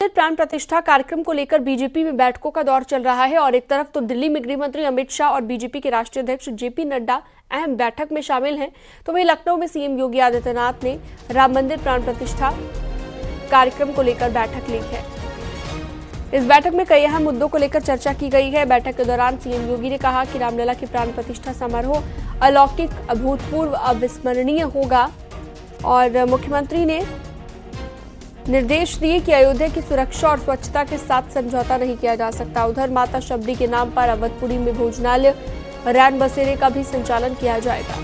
मंदिर प्राण प्रतिष्ठा कार्यक्रम को लेकर बीजेपी में बैठकों का दौर चल रहा है और एक तरफ तो दिल्ली में गृह मंत्री अमित शाह और बीजेपी के राष्ट्रीय अध्यक्ष जेपी नड्डा अहम बैठक में शामिल हैं, तो वहीं लखनऊ में सीएम योगी आदित्यनाथ ने राम मंदिर प्राण प्रतिष्ठा कार्यक्रम को लेकर बैठक ली है। इस बैठक में कई अहम मुद्दों को लेकर चर्चा की गई है। बैठक के दौरान सीएम योगी ने कहा कि रामलला की प्राण प्रतिष्ठा समारोह अलौकिक, अभूतपूर्व, अविस्मरणीय होगा और मुख्यमंत्री ने निर्देश दिए कि अयोध्या की सुरक्षा और स्वच्छता के साथ समझौता नहीं किया जा सकता। उधर माता शबरी के नाम पर अवधपुरी में भोजनालय, रैन बसेरे का भी संचालन किया जाएगा।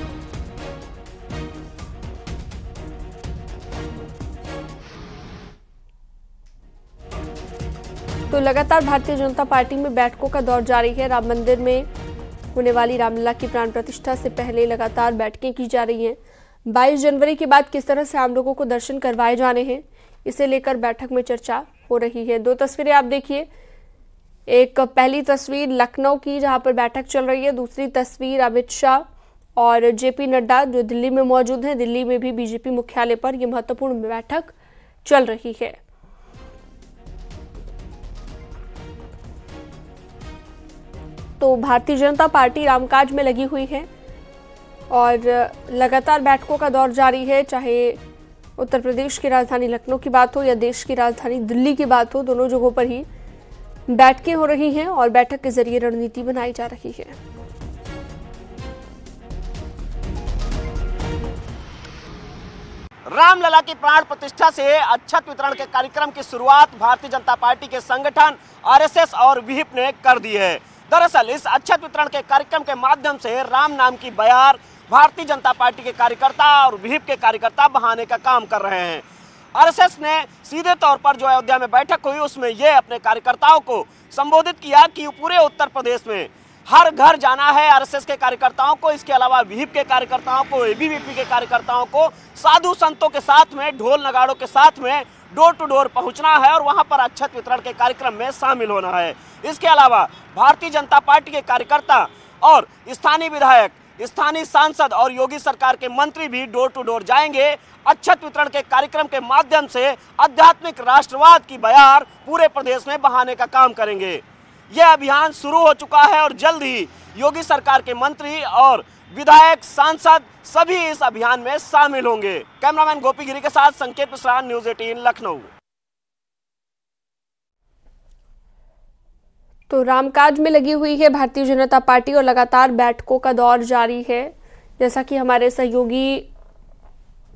तो लगातार भारतीय जनता पार्टी में बैठकों का दौर जारी है। राम मंदिर में होने वाली रामलला की प्राण प्रतिष्ठा से पहले लगातार बैठकें की जा रही हैं। 22 जनवरी के बाद किस तरह से आम लोगों को दर्शन करवाए जाने हैं, इसे लेकर बैठक में चर्चा हो रही है। दो तस्वीरें आप देखिए, एक पहली तस्वीर लखनऊ की जहां पर बैठक चल रही है, दूसरी तस्वीर अमित शाह और जेपी नड्डा जो दिल्ली में मौजूद हैं। दिल्ली में भी बीजेपी मुख्यालय पर यह महत्वपूर्ण बैठक चल रही है। तो भारतीय जनता पार्टी रामकाज में लगी हुई है और लगातार बैठकों का दौर जारी है। चाहे उत्तर प्रदेश की राजधानी लखनऊ की बात हो या देश की राजधानी दिल्ली की बात हो, दोनों जगहों पर ही बैठकें हो रही हैं और बैठक के जरिए रणनीति बनाई जा रही है। रामलला की प्राण प्रतिष्ठा से अक्षत वितरण के कार्यक्रम की शुरुआत भारतीय जनता पार्टी के संगठन आरएसएस और विहिप ने कर दी है। दरअसल इस अक्षत वितरण के कार्यक्रम के माध्यम से राम नाम की बयार भारतीय जनता पार्टी के कार्यकर्ता और विहिप के कार्यकर्ता बहाने का काम कर रहे हैं। आरएसएस ने सीधे तौर पर जो अयोध्या में बैठक हुई उसमें ये अपने कार्यकर्ताओं को संबोधित किया कि पूरे उत्तर प्रदेश में हर घर जाना है आरएसएस के कार्यकर्ताओं को, इसके अलावा विहिप के कार्यकर्ताओं को, एबीवीपी के कार्यकर्ताओं को साधु संतों के साथ में, ढोल नगाड़ों के साथ में डोर टू डोर पहुंचना है और वहां पर अक्षत वितरण के कार्यक्रम में शामिल होना है। इसके अलावा भारतीय जनता पार्टी के कार्यकर्ता और स्थानीय विधायक, स्थानीय सांसद और योगी सरकार के मंत्री भी डोर टू डोर जाएंगे। अक्षत वितरण के कार्यक्रम के माध्यम से आध्यात्मिक राष्ट्रवाद की बयार पूरे प्रदेश में बहाने का काम करेंगे। यह अभियान शुरू हो चुका है और जल्द ही योगी सरकार के मंत्री और विधायक, सांसद सभी इस अभियान में शामिल होंगे। कैमरामैन गोपी गिरी के साथ संकेत मिश्रा, न्यूज़ 18 लखनऊ। तो रामकाज में लगी हुई है भारतीय जनता पार्टी और लगातार बैठकों का दौर जारी है, जैसा कि हमारे सहयोगी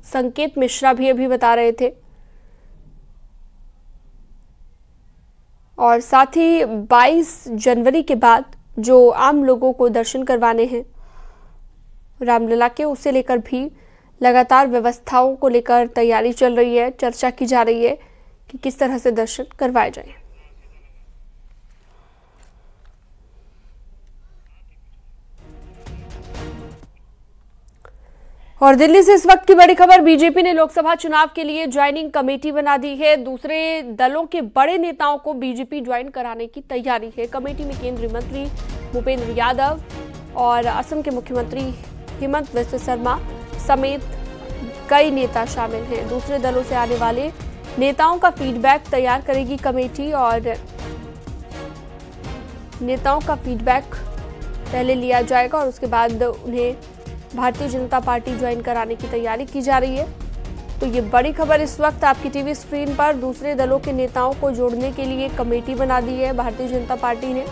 संकेत मिश्रा भी अभी बता रहे थे। और साथ ही 22 जनवरी के बाद जो आम लोगों को दर्शन करवाने हैं रामलला के, उसे लेकर भी लगातार व्यवस्थाओं को लेकर तैयारी चल रही है, चर्चा की जा रही है कि किस तरह से दर्शन करवाए जाएं। और दिल्ली से इस वक्त की बड़ी खबर, बीजेपी ने लोकसभा चुनाव के लिए ज्वाइनिंग कमेटी बना दी है। दूसरे दलों के बड़े नेताओं को बीजेपी ज्वाइन कराने की तैयारी है। कमेटी में केंद्रीय मंत्री भूपेंद्र यादव और असम के मुख्यमंत्री हेमंत बिस्वा शर्मा समेत कई नेता शामिल हैं। दूसरे दलों से आने वाले नेताओं का फीडबैक तैयार करेगी कमेटी और नेताओं का फीडबैक पहले लिया जाएगा और उसके बाद उन्हें भारतीय जनता पार्टी ज्वाइन कराने की तैयारी की जा रही है। तो ये बड़ी खबर इस वक्त आपकी टीवी स्क्रीन पर, दूसरे दलों के नेताओं को जोड़ने के लिए कमेटी बना दी है भारतीय जनता पार्टी ने।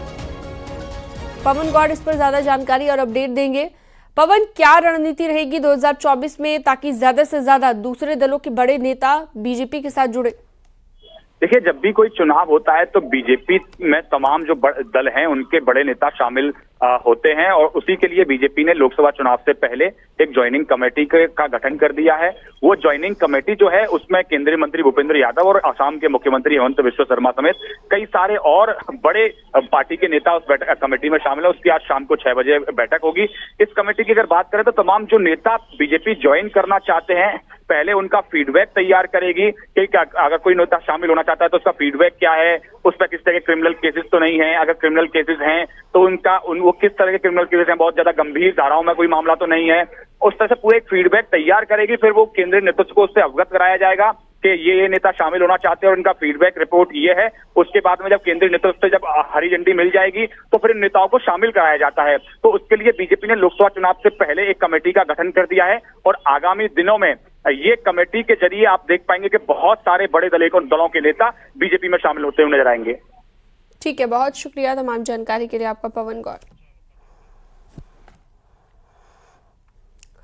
पवन गौड़ इस पर ज्यादा जानकारी और अपडेट देंगे। पवन, क्या रणनीति रहेगी 2024 में ताकि ज्यादा से ज्यादा दूसरे दलों के बड़े नेता बीजेपी के साथ जुड़े? देखिए, जब भी कोई चुनाव होता है तो बीजेपी में तमाम जो दल हैं उनके बड़े नेता शामिल होते हैं और उसी के लिए बीजेपी ने लोकसभा चुनाव से पहले एक ज्वाइनिंग कमेटी का गठन कर दिया है। वो ज्वाइनिंग कमेटी जो है उसमें केंद्रीय मंत्री भूपेंद्र यादव और असम के मुख्यमंत्री हेमंत बिस्वा शर्मा समेत कई सारे और बड़े पार्टी के नेता उस कमेटी में शामिल है। उसकी आज शाम को 6 बजे बैठक होगी। इस कमेटी की अगर बात करें तो तमाम जो नेता बीजेपी ज्वाइन करना चाहते हैं पहले उनका फीडबैक तैयार करेगी कि अगर कोई नेता शामिल होना चाहता है तो उसका फीडबैक क्या है, उस पर किस तरह के क्रिमिनल केसेस तो नहीं है, अगर क्रिमिनल केसेस हैं तो वो किस तरह के क्रिमिनल केसेस हैं, बहुत ज्यादा गंभीर धाराओं में कोई मामला तो नहीं है। उस तरह से पूरे एक फीडबैक तैयार करेगी, फिर वो केंद्रीय नेतृत्व को उससे अवगत कराया जाएगा कि ये नेता शामिल होना चाहते हैं और इनका फीडबैक रिपोर्ट ये है। उसके बाद में जब केंद्रीय नेतृत्व से जब हरी झंडी मिल जाएगी तो फिर इन नेताओं को शामिल कराया जाता है। तो उसके लिए बीजेपी ने लोकसभा चुनाव से पहले एक कमेटी का गठन कर दिया है और आगामी दिनों में ये कमेटी के जरिए आप देख पाएंगे कि बहुत सारे बड़े दलों के नेता बीजेपी में शामिल होते हुए नजर आएंगे। ठीक है, बहुत शुक्रिया तमाम जानकारी के लिए आपका पवन गौर।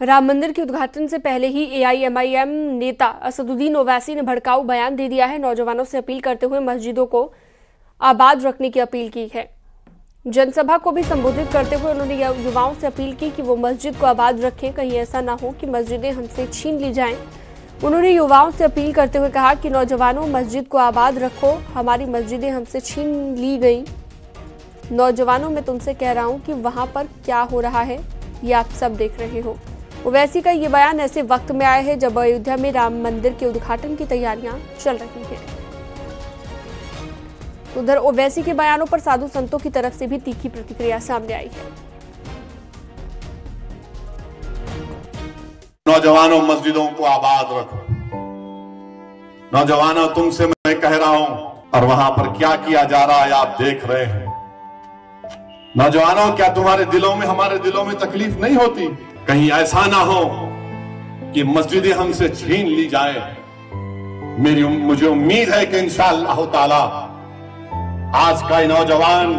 राम मंदिर के उद्घाटन से पहले ही एआईएमआईएम नेता असदुद्दीन ओवैसी ने भड़काऊ बयान दे दिया है। नौजवानों से अपील करते हुए मस्जिदों को आबाद रखने की अपील की है। जनसभा को भी संबोधित करते हुए उन्होंने युवाओं से अपील की कि वो मस्जिद को आबाद रखें, कहीं ऐसा ना हो कि मस्जिदें हमसे छीन ली जाएं। उन्होंने युवाओं से अपील करते हुए कहा कि नौजवानों, मस्जिद को आबाद रखो, हमारी मस्जिदें हमसे छीन ली गई। नौजवानों, मैं तुमसे कह रहा हूं कि वहां पर क्या हो रहा है ये आप सब देख रहे हो। ओवैसी का ये बयान ऐसे वक्त में आया है जब अयोध्या में राम मंदिर के उद्घाटन की तैयारियां चल रही हैं। उधर ओवैसी के बयानों पर साधु संतों की तरफ से भी तीखी प्रतिक्रिया सामने आई है। नौजवानों, मस्जिदों को आबाद रखो। नौजवानों, तुमसे मैं कह रहा हूं, और वहां पर क्या किया जा रहा है आप देख रहे हैं। नौजवानों, क्या तुम्हारे दिलों में, हमारे दिलों में तकलीफ नहीं होती? कहीं ऐसा ना हो कि मस्जिदें हमसे छीन ली जाए। मुझे उम्मीद है कि इंशाअल्लाह ताला आज का नौजवान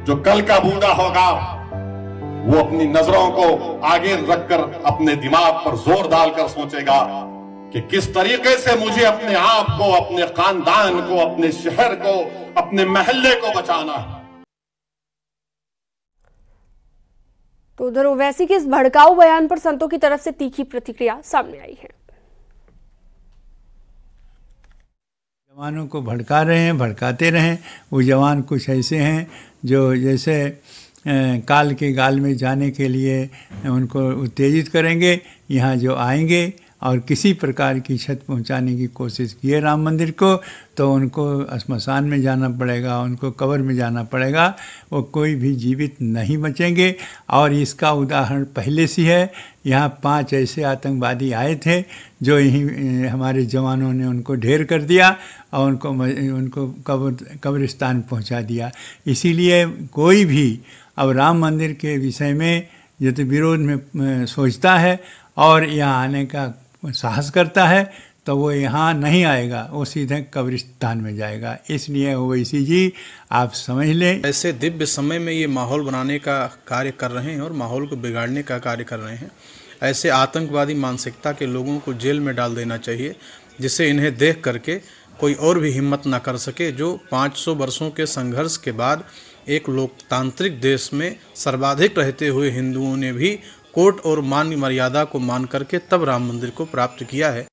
जो कल का बूढ़ा होगा, वो अपनी नजरों को आगे रखकर अपने दिमाग पर जोर डालकर सोचेगा कि किस तरीके से मुझे अपने आप को, अपने खानदान को, अपने शहर को, अपने महल्ले को बचाना है। तो उधर ओवैसी के इस भड़काऊ बयान पर संतों की तरफ से तीखी प्रतिक्रिया सामने आई है। जवानों को भड़का रहे हैं, भड़काते रहें। वो जवान कुछ ऐसे हैं जो जैसे काल के गाल में जाने के लिए उनको उत्तेजित करेंगे। यहाँ जो आएंगे और किसी प्रकार की क्षति पहुंचाने की कोशिश की है राम मंदिर को, तो उनको श्मशान में जाना पड़ेगा, उनको कब्र में जाना पड़ेगा। वो कोई भी जीवित नहीं बचेंगे। और इसका उदाहरण पहले से है। यहाँ 5 ऐसे आतंकवादी आए थे जो यहीं हमारे जवानों ने उनको ढेर कर दिया और उनको कब्रिस्तान पहुंचा दिया। इसीलिए कोई भी अब राम मंदिर के विषय में यदि विरोध में सोचता है और यहाँ आने का साहस करता है तो वो यहाँ नहीं आएगा, वो सीधे कब्रिस्तान में जाएगा। इसलिए ओवैसी जी आप समझ लें, ऐसे दिव्य समय में ये माहौल बनाने का कार्य कर रहे हैं और माहौल को बिगाड़ने का कार्य कर रहे हैं। ऐसे आतंकवादी मानसिकता के लोगों को जेल में डाल देना चाहिए, जिससे इन्हें देख करके कोई और भी हिम्मत ना कर सके। जो 500 वर्षों के संघर्ष के बाद एक लोकतांत्रिक देश में सर्वाधिक रहते हुए हिंदुओं ने भी कोर्ट और मान मर्यादा को मान करके तब राम मंदिर को प्राप्त किया है।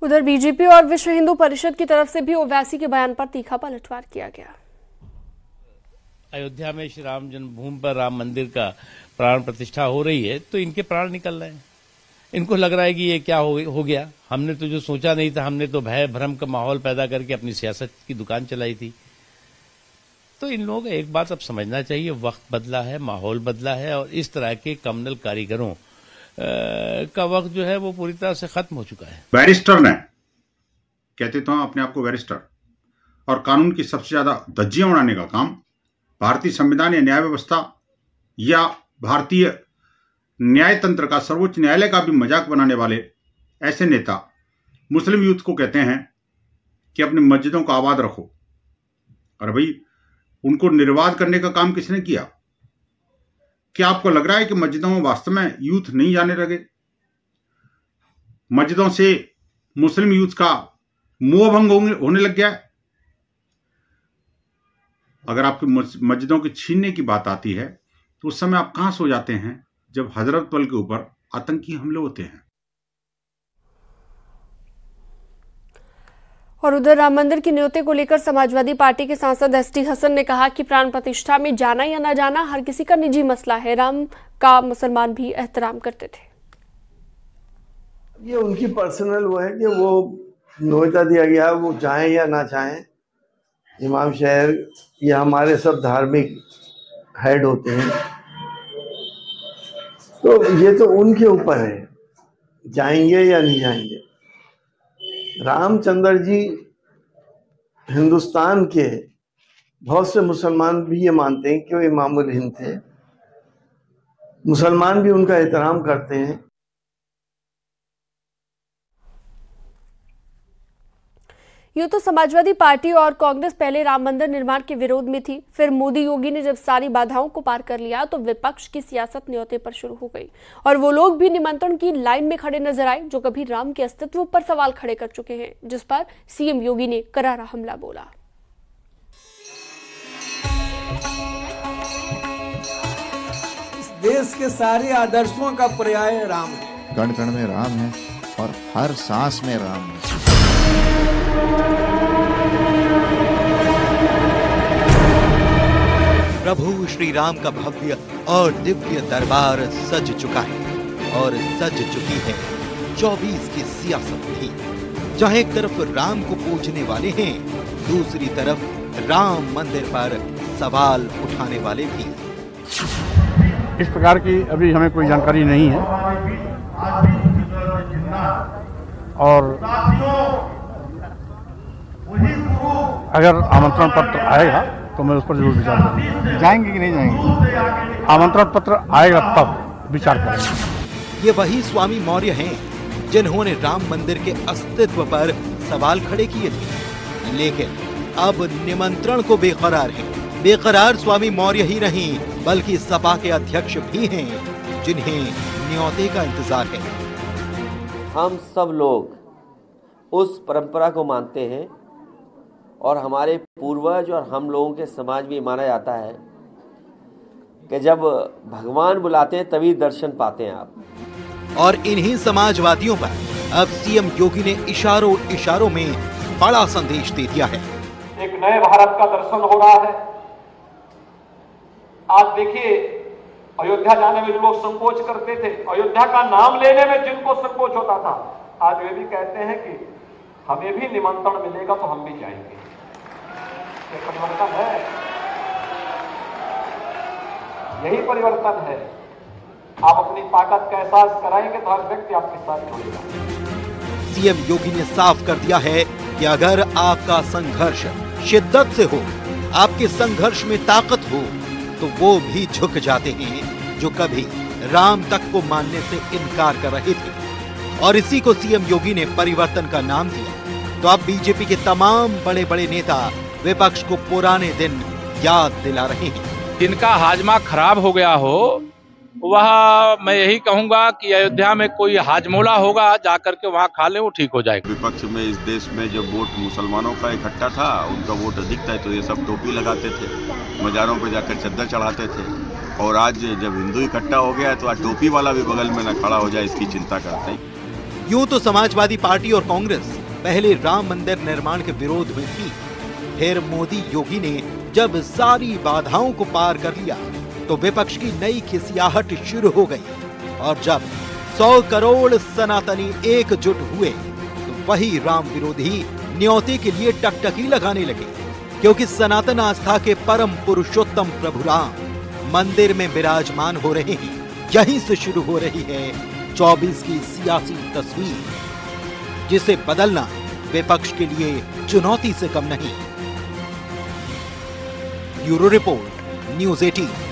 उधर बीजेपी और विश्व हिंदू परिषद की तरफ से भी ओवैसी के बयान पर तीखा पलटवार किया गया। अयोध्या में श्री राम जन्मभूमि पर राम मंदिर का प्राण प्रतिष्ठा हो रही है तो इनके प्राण निकल रहे हैं। इनको लग रहा है कि ये क्या हो गया, हमने तो जो सोचा नहीं था, हमने तो भय भ्रम का माहौल पैदा करके अपनी सियासत की दुकान चलाई थी। तो इन लोगों को एक बात अब समझना चाहिए, वक्त बदला है, माहौल बदला है और इस तरह के कम्युनल कारीगरों का वक्त जो है वो पूरी तरह से खत्म हो चुका है। बैरिस्टर ने, कहते तो अपने आप को बैरिस्टर, और कानून की सबसे ज्यादा धज्जियां उड़ाने का काम भारतीय संविधान या न्याय व्यवस्था या भारतीय न्याय तंत्र का, सर्वोच्च न्यायालय का भी मजाक बनाने वाले ऐसे नेता मुस्लिम यूथ को कहते हैं कि अपनी मस्जिदों को आबाद रखो। और भाई उनको निर्वाध करने का काम किसने किया? क्या आपको लग रहा है कि मस्जिदों में वास्तव में यूथ नहीं जाने लगे? मस्जिदों से मुस्लिम यूथ का मोह भंग होने लग गया है? अगर आपकी मस्जिदों की छीनने की बात आती है तो उस समय आप कहां सो जाते हैं जब हजरत बल के ऊपर आतंकी हमले होते हैं? और उधर राम मंदिर की न्योते को लेकर समाजवादी पार्टी के सांसद एसटी हसन ने कहा कि प्राण प्रतिष्ठा में जाना या ना जाना हर किसी का निजी मसला है। राम का मुसलमान भी एहतराम करते थे। ये उनकी पर्सनल वो है कि वो न्योता दिया गया, वो चाहें या ना चाहें। इमाम शहर या हमारे सब धार्मिक हेड होते हैं, तो ये तो उनके ऊपर है जाएंगे या नहीं जाएंगे। रामचंद्र जी हिंदुस्तान के बहुत से मुसलमान भी ये मानते हैं कि वो इमामुल हिंद थे, मुसलमान भी उनका एहतराम करते हैं। यूं तो समाजवादी पार्टी और कांग्रेस पहले राम मंदिर निर्माण के विरोध में थी, फिर मोदी योगी ने जब सारी बाधाओं को पार कर लिया तो विपक्ष की सियासत न्योते पर शुरू हो गई और वो लोग भी निमंत्रण की लाइन में खड़े नजर आए जो कभी राम के अस्तित्व पर सवाल खड़े कर चुके हैं, जिस पर सीएम योगी ने करारा हमला बोला। इस देश के सारे आदर्शों का पर्याय राम है। कण कण में राम है और हर सांस में राम है। प्रभु श्री राम का भव्य और दिव्य दरबार सज चुका है और सज चुकी है 24 की सियासत भी, जहां एक तरफ राम को पूजने वाले हैं, दूसरी तरफ राम मंदिर पर सवाल उठाने वाले भी। इस प्रकार की अभी हमें कोई जानकारी नहीं है और अगर आमंत्रण पत्र आएगा तो मैं उस पर जरूर विचार करूंगा। जाएंगे कि नहीं जाएंगे, आमंत्रण पत्र आएगा तब विचार करेंगे। ये वही स्वामी मौर्य हैं जिन्होंने राम मंदिर के अस्तित्व पर सवाल खड़े किए थे, लेकिन अब निमंत्रण को बेकरार हैं। बेकरार स्वामी मौर्य ही नहीं बल्कि सपा के अध्यक्ष भी हैं जिन्हें न्योते का इंतजार है। हम सब लोग उस परंपरा को मानते हैं और हमारे पूर्वज और हम लोगों के समाज में माना जाता है कि जब भगवान बुलाते हैं तभी दर्शन पाते हैं आप। और इन्हीं समाजवादियों पर अब सीएम योगी ने इशारों इशारों में बड़ा संदेश दे दिया है। एक नए भारत का दर्शन हो रहा है। आज देखिए, अयोध्या जाने में जो लोग संकोच करते थे, अयोध्या का नाम लेने में जिनको संकोच होता था, आज वे भी कहते हैं कि हमें भी निमंत्रण मिलेगा तो हम भी जाएंगे। ये परिवर्तन है, यही परिवर्तन है। आप अपनी ताकत का एहसास कराएंगे तो हर व्यक्ति आपके साथ जुड़ेगा। सीएम योगी ने साफ कर दिया है कि अगर आपका संघर्ष शिद्दत से हो, आपके संघर्ष में ताकत हो, तो वो भी झुक जाते हैं जो कभी राम तक को मानने से इनकार कर रहे थे। और इसी को सीएम योगी ने परिवर्तन का नाम दिया। तो अब बीजेपी के तमाम बड़े बड़े नेता विपक्ष को पुराने दिन याद दिला रहे हैं। जिनका हाजमा खराब हो गया हो, वह मैं यही कहूंगा कि अयोध्या में कोई हाजमोला होगा, जाकर के वहाँ खा ले, वो ठीक हो जाएगा। विपक्ष में इस देश में जब वोट मुसलमानों का इकट्ठा था, उनका वोट अधिक था, तो ये सब टोपी लगाते थे, मजारों पे जाकर चद्दर चढ़ाते थे। और आज जब हिंदू इकट्ठा हो गया है तो आज टोपी वाला भी बगल में न खड़ा हो जाए, इसकी चिंता करते हैं। यूं तो समाजवादी पार्टी और कांग्रेस पहले राम मंदिर निर्माण के विरोध में थी, फिर मोदी योगी ने जब सारी बाधाओं को पार कर लिया तो विपक्ष की नई खिसियाहट शुरू हो गई। और जब 100 करोड़ सनातनी एकजुट हुए तो वही राम विरोधी न्योते के लिए टकटकी लगाने लगे, क्योंकि सनातन आस्था के परम पुरुषोत्तम प्रभु राम मंदिर में विराजमान हो रहे हैं। यहीं से शुरू हो रही है 24 की सियासी तस्वीर, जिसे बदलना विपक्ष के लिए चुनौती से कम नहीं। Bureau report, news 18।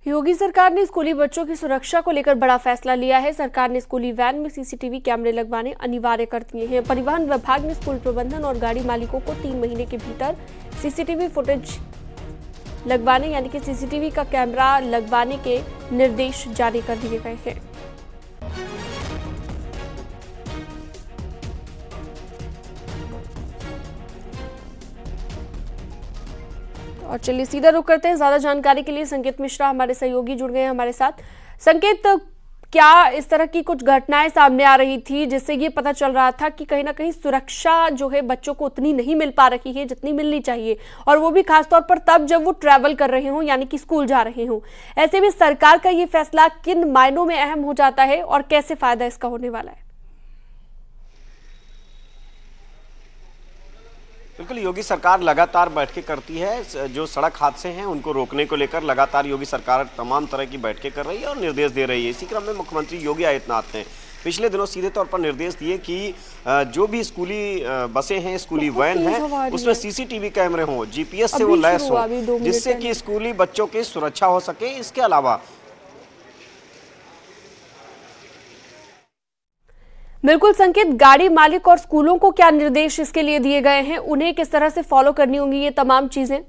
योगी सरकार ने स्कूली बच्चों की सुरक्षा को लेकर बड़ा फैसला लिया है। सरकार ने स्कूली वैन में सीसीटीवी कैमरे लगवाने अनिवार्य कर दिए हैं। परिवहन विभाग ने स्कूल प्रबंधन और गाड़ी मालिकों को 3 महीने के भीतर सीसीटीवी फुटेज लगवाने यानी कि सीसीटीवी का कैमरा लगवाने के निर्देश जारी कर दिए गए हैं। और चलिए सीधा रुख करते हैं। ज्यादा जानकारी के लिए संकेत मिश्रा हमारे सहयोगी जुड़ गए हैं हमारे साथ। संकेत, क्या इस तरह की कुछ घटनाएं सामने आ रही थी जिससे ये पता चल रहा था कि कहीं ना कहीं सुरक्षा जो है बच्चों को उतनी नहीं मिल पा रही है जितनी मिलनी चाहिए, और वो भी खासतौर पर तब जब वो ट्रैवल कर रहे हों, यानी कि स्कूल जा रहे हों। ऐसे में सरकार का ये फैसला किन मायनों में अहम हो जाता है और कैसे फायदा इसका होने वाला है? बिल्कुल, योगी सरकार लगातार बैठकें करती है। जो सड़क हादसे हैं उनको रोकने को लेकर लगातार योगी सरकार तमाम तरह की बैठकें कर रही है और निर्देश दे रही है। इसी क्रम में मुख्यमंत्री योगी आदित्यनाथ ने पिछले दिनों सीधे तौर पर निर्देश दिए कि जो भी स्कूली बसें हैं, स्कूली वैन हैं, उसमें सीसीटीवी कैमरे हों, जीपीएस से वो लैस हों, जिससे कि स्कूली बच्चों की सुरक्षा हो सके। इसके अलावा बिल्कुल संकेत, गाड़ी मालिक और स्कूलों को क्या निर्देश इसके लिए दिए गए हैं, उन्हें किस तरह से फॉलो करनी होंगी ये तमाम चीजें?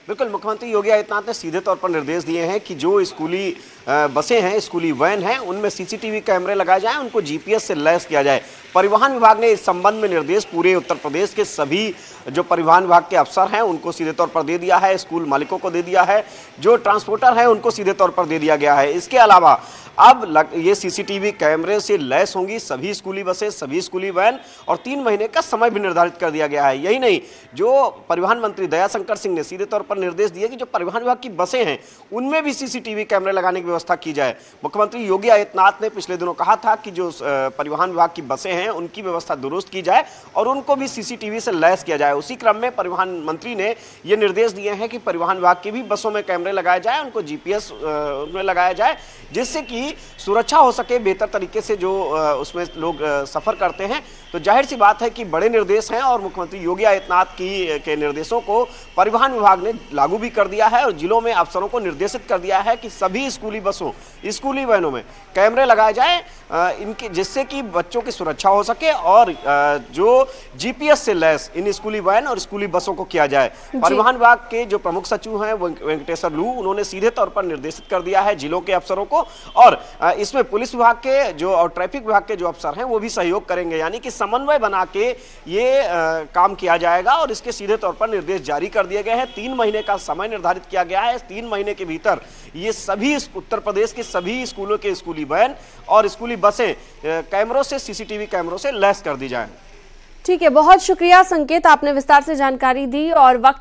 बिल्कुल, मुख्यमंत्री योगी आदित्यनाथ ने सीधे तौर पर निर्देश दिए हैं कि जो स्कूली बसें हैं, स्कूली वैन हैं, उनमें सीसीटीवी कैमरे लगाए जाएं, उनको जीपीएस से लैस किया जाए। परिवहन विभाग ने इस संबंध में निर्देश पूरे उत्तर प्रदेश के सभी जो परिवहन विभाग के अफसर हैं उनको सीधे तौर पर दे दिया है, स्कूल मालिकों को दे दिया है, जो ट्रांसपोर्टर हैं उनको सीधे तौर पर दे दिया गया है। इसके अलावा अब ये सीसीटीवी कैमरे से लैस होंगी सभी स्कूली बसें, सभी स्कूली वैन, और 3 महीने का समय भी निर्धारित कर दिया गया है। यही नहीं, जो परिवहन मंत्री दयाशंकर सिंह ने सीधे तौर पर निर्देश दिए कि जो परिवहन विभाग की बसें हैं उनमें भी सीसीटीवी कैमरे लगाने की व्यवस्था की जाए। मुख्यमंत्री योगी आदित्यनाथ ने पिछले दिनों कहा था कि जो परिवहन विभाग की बसें हैं उनकी व्यवस्था दुरुस्त की जाए और उनको भी सीसीटीवी से लैस किया जाए। उसी क्रम में परिवहन मंत्री ने ये निर्देश दिए हैं कि परिवहन विभाग की भी बसों में कैमरे लगाए जाए, उनको जीपीएस में लगाया जाए, जिससे कि सुरक्षा हो सके बेहतर तरीके से जो उसमें लोग सफर करते हैं। तो जाहिर सी बात है कि बड़े निर्देश हैं और मुख्यमंत्री योगी आदित्यनाथ के निर्देशों को परिवहन विभाग ने लागू भी कर दिया है और जिलों में अफसरों को निर्देशित कर दिया है कि सभी स्कूली बसों, स्कूली वैनों में कैमरे लगाए जाएं, इनके जिससे कि बच्चों की सुरक्षा हो सके और जो जीपीएस से लैस इन स्कूली वैन और स्कूली बसों को किया जाए। परिवहन विभाग के जो प्रमुख सचिव हैं वेंकटेश्वर लू, उन्होंने सीधे तौर पर निर्देशित कर दिया है जिलों के अफसरों को, और इसमें पुलिस विभाग के जो और ट्रैफिक विभाग के जो अफसर हैं वो भी सहयोग करेंगे, यानी कि समन्वय बना के ये काम किया जाएगा और इसके सीधे तौर पर निर्देश जारी कर दिए गए हैं। 3 महीने का समय निर्धारित किया गया है। 3 महीने के भीतर ये सभी उत्तर प्रदेश के सभी स्कूलों के स्कूली वैन और स्कूली बसें कैमरों से, सीसीटीवी कैमरों से लैस कर दी जाएं। ठीक है, बहुत शुक्रिया संकेत, आपने विस्तार से जानकारी दी और वक्त